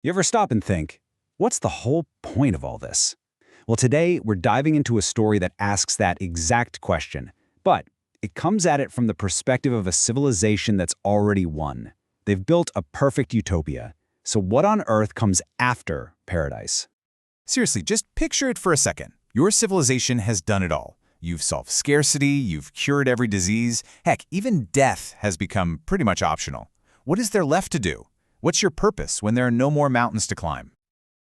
You ever stop and think, what's the whole point of all this? Well, today we're diving into a story that asks that exact question, but it comes at it from the perspective of a civilization that's already won. They've built a perfect utopia. So what on earth comes after paradise? Seriously, just picture it for a second. Your civilization has done it all. You've solved scarcity, you've cured every disease. Heck, even death has become pretty much optional. What is there left to do? What's your purpose when there are no more mountains to climb?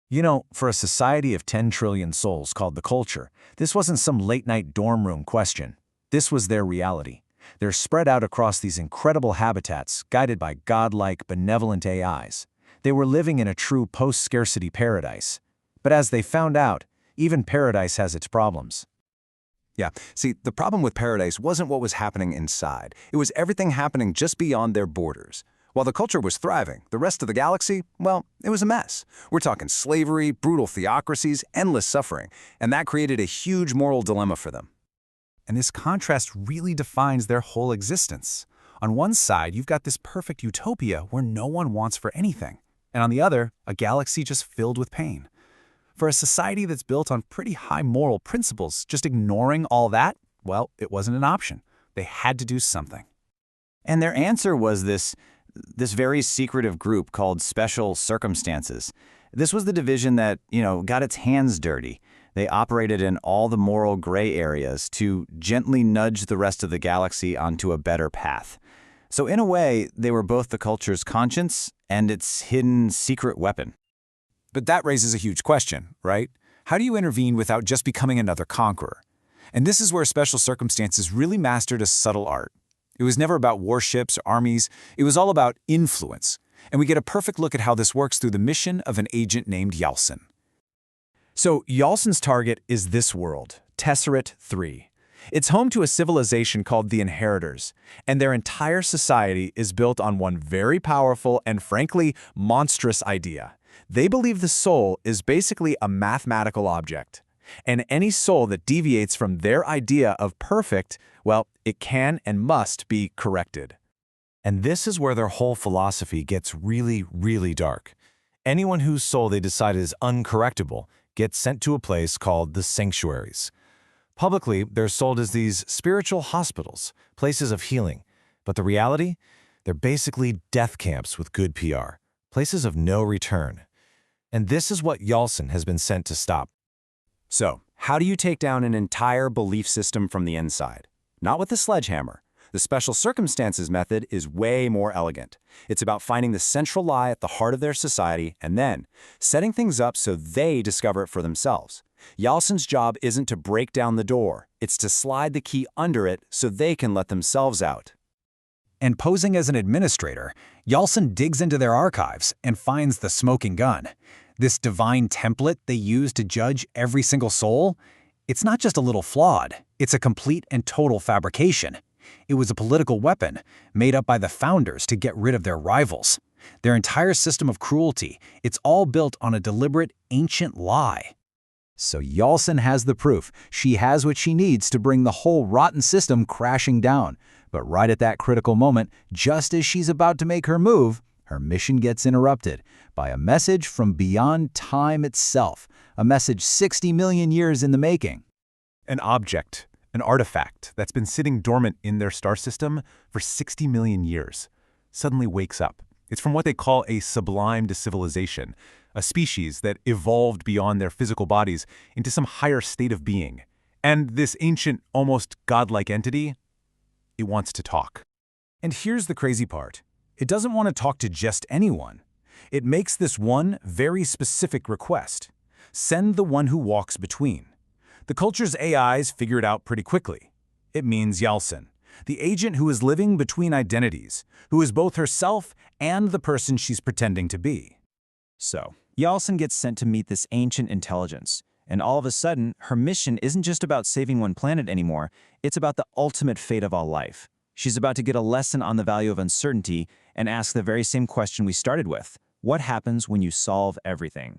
You know, for a society of 10 trillion souls called the culture, this wasn't some late-night dorm room question. This was their reality. They're spread out across these incredible habitats, guided by godlike, benevolent AIs. They were living in a true post-scarcity paradise. But as they found out, even paradise has its problems. Yeah, see, the problem with paradise wasn't what was happening inside. It was everything happening just beyond their borders. While the culture was thriving, the rest of the galaxy, well, it was a mess. We're talking slavery, brutal theocracies, endless suffering, and that created a huge moral dilemma for them. And this contrast really defines their whole existence. On one side, you've got this perfect utopia where no one wants for anything. And on the other, a galaxy just filled with pain. For a society that's built on pretty high moral principles, just ignoring all that, well, it wasn't an option. They had to do something. And their answer was this very secretive group called Special Circumstances. This was the division that, got its hands dirty. They operated in all the moral gray areas to gently nudge the rest of the galaxy onto a better path. So in a way, they were both the culture's conscience and its hidden secret weapon. But that raises a huge question, right? How do you intervene without just becoming another conqueror? And this is where Special Circumstances really mastered a subtle art. It was never about warships or armies. It was all about influence. And we get a perfect look at how this works through the mission of an agent named Yalcin. So Yalcin's target is this world, Tesseract 3. It's home to a civilization called the Inheritors, and their entire society is built on one very powerful and frankly monstrous idea. They believe the soul is basically a mathematical object. And any soul that deviates from their idea of perfect, well, it can and must be corrected. And this is where their whole philosophy gets really, really dark. Anyone whose soul they decide is uncorrectable gets sent to a place called the sanctuaries. Publicly, they're sold as these spiritual hospitals, places of healing. But the reality? They're basically death camps with good PR, places of no return. And this is what Yalcin has been sent to stop. So, how do you take down an entire belief system from the inside? Not with a sledgehammer. The Special Circumstances method is way more elegant. It's about finding the central lie at the heart of their society and then setting things up so they discover it for themselves. Yalcin's job isn't to break down the door, it's to slide the key under it so they can let themselves out. And posing as an administrator, Yalcin digs into their archives and finds the smoking gun. This divine template they use to judge every single soul, it's not just a little flawed, it's a complete and total fabrication. It was a political weapon made up by the founders to get rid of their rivals. Their entire system of cruelty, it's all built on a deliberate, ancient lie. So Yalcin has the proof. She has what she needs to bring the whole rotten system crashing down. But right at that critical moment, just as she's about to make her move, her mission gets interrupted by a message from beyond time itself, a message 60 million years in the making. An object, an artifact that's been sitting dormant in their star system for 60 million years, suddenly wakes up. It's from what they call a sublimed civilization, a species that evolved beyond their physical bodies into some higher state of being. And this ancient, almost godlike entity, it wants to talk. And here's the crazy part. It doesn't want to talk to just anyone. It makes this one very specific request. Send the one who walks between. The culture's AIs figure it out pretty quickly. It means Yalcin, the agent who is living between identities, who is both herself and the person she's pretending to be. So, Yalcin gets sent to meet this ancient intelligence, and all of a sudden, her mission isn't just about saving one planet anymore, it's about the ultimate fate of all life. She's about to get a lesson on the value of uncertainty and ask the very same question we started with. What happens when you solve everything?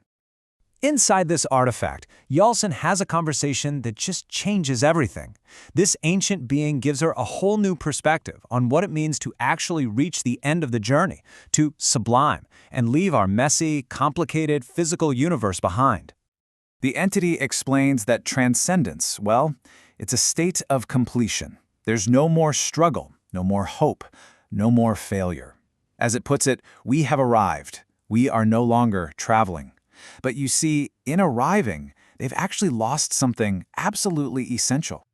Inside this artifact, Yalson has a conversation that just changes everything. This ancient being gives her a whole new perspective on what it means to actually reach the end of the journey, to sublime, and leave our messy, complicated physical universe behind. The entity explains that transcendence, well, it's a state of completion. There's no more struggle, no more hope, no more failure. As it puts it, we have arrived. We are no longer traveling. But you see, in arriving, they've actually lost something absolutely essential.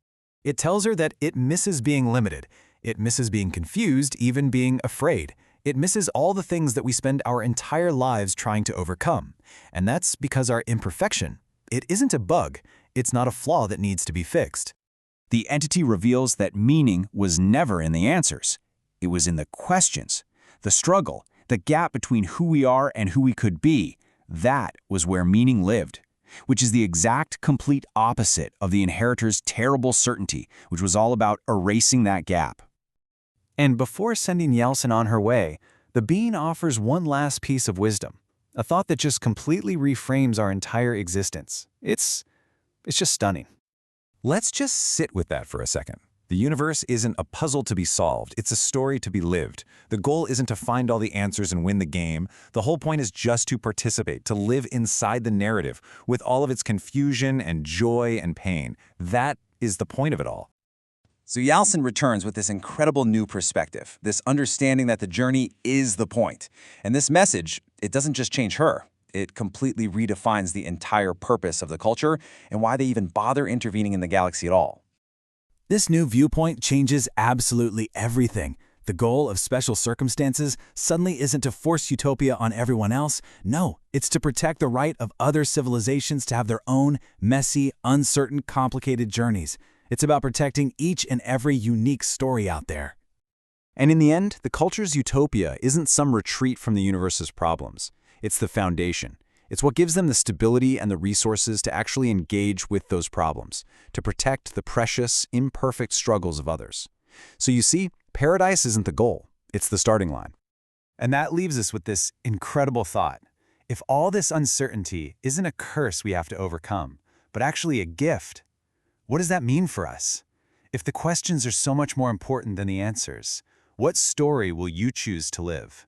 It tells her that it misses being limited. It misses being confused, even being afraid. It misses all the things that we spend our entire lives trying to overcome. And that's because our imperfection, it isn't a bug. It's not a flaw that needs to be fixed. The entity reveals that meaning was never in the answers. It was in the questions, the struggle, the gap between who we are and who we could be. That was where meaning lived, which is the exact complete opposite of the inheritor's terrible certainty, which was all about erasing that gap. And before sending Yalson on her way, the being offers one last piece of wisdom, a thought that just completely reframes our entire existence. It's just stunning. Let's just sit with that for a second. The universe isn't a puzzle to be solved, it's a story to be lived. The goal isn't to find all the answers and win the game. The whole point is just to participate, to live inside the narrative, with all of its confusion and joy and pain. That is the point of it all. So Yalson returns with this incredible new perspective, this understanding that the journey is the point. And this message, it doesn't just change her. It completely redefines the entire purpose of the culture and why they even bother intervening in the galaxy at all. This new viewpoint changes absolutely everything. The goal of special circumstances suddenly isn't to force utopia on everyone else. No, it's to protect the right of other civilizations to have their own messy, uncertain, complicated journeys. It's about protecting each and every unique story out there. And in the end, the culture's utopia isn't some retreat from the universe's problems. It's the foundation. It's what gives them the stability and the resources to actually engage with those problems, to protect the precious, imperfect struggles of others. So you see, paradise isn't the goal, it's the starting line. And that leaves us with this incredible thought. If all this uncertainty isn't a curse we have to overcome, but actually a gift, what does that mean for us? If the questions are so much more important than the answers, what story will you choose to live?